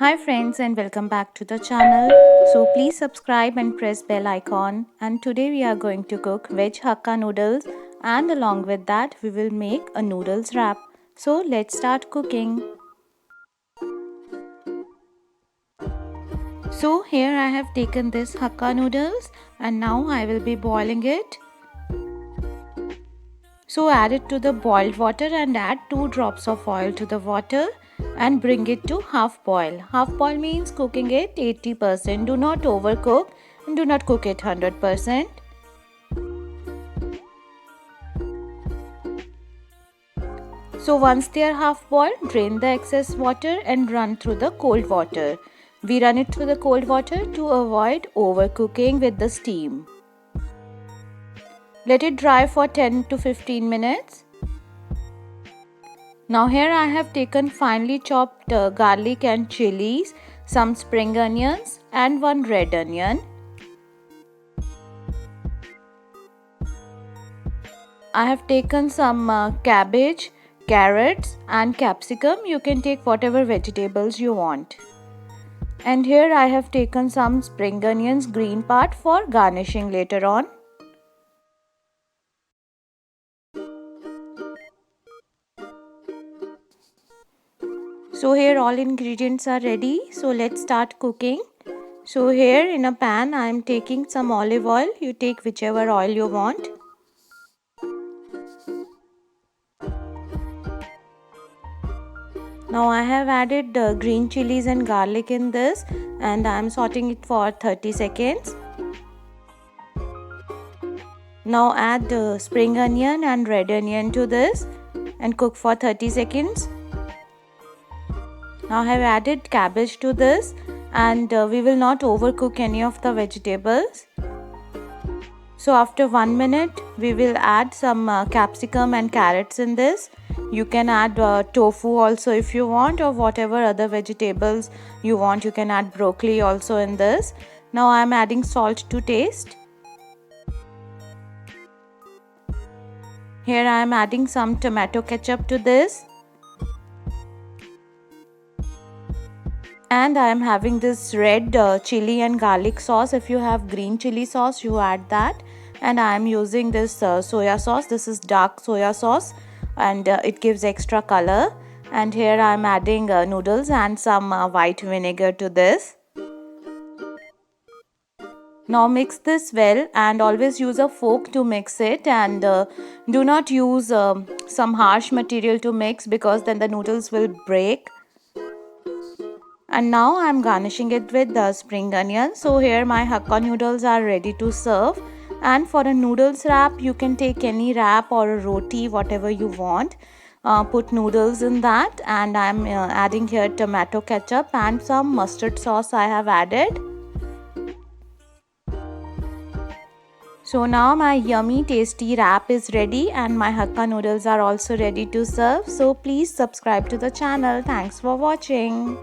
Hi friends and welcome back to the channel. So please subscribe and press bell icon, and today we are going to cook veg Hakka noodles, and along with that we will make a noodles wrap. So let's start cooking. So here I have taken this Hakka noodles and now I will be boiling it. So add it to the boiled water and add 2 drops of oil to the water and bring it to half boil. Half boil means cooking it 80%. Do not overcook and do not cook it 100%. So once they are half boiled, drain the excess water and run through the cold water. We run it through the cold water to avoid overcooking with the steam. Let it dry for 10 to 15 minutes. Now here I have taken finely chopped garlic and chilies, some spring onions and 1 red onion. I have taken some cabbage, carrots and capsicum. You can take whatever vegetables you want. And here I have taken some spring onions, green part, for garnishing later on. So here all ingredients are ready. So let's start cooking. So here in a pan I am taking some olive oil. You take whichever oil you want. Now I have added green chilies and garlic in this, and I am sauteing it for 30 seconds. Now add spring onion and red onion to this and cook for 30 seconds. Now I have added cabbage to this, and we will not overcook any of the vegetables. So after 1 minute we will add some capsicum and carrots in this. You can add tofu also if you want, or whatever other vegetables you want. You can add broccoli also in this. Now I am adding salt to taste. Here I am adding some tomato ketchup to this. And I am having this red chili and garlic sauce. If you have green chili sauce, you add that. And I am using this soya sauce. This is dark soya sauce, and it gives extra color. And here I am adding noodles and some white vinegar to this. Now mix this well, and always use a fork to mix it, and do not use some harsh material to mix, because then the noodles will break. And now I am garnishing it with the spring onion. So here my Hakka noodles are ready to serve. And for a noodles wrap, you can take any wrap or a roti, whatever you want. Put noodles in that, and I am adding here tomato ketchup and some mustard sauce I have added. So now my yummy tasty wrap is ready, and my Hakka noodles are also ready to serve. So please subscribe to the channel. Thanks for watching.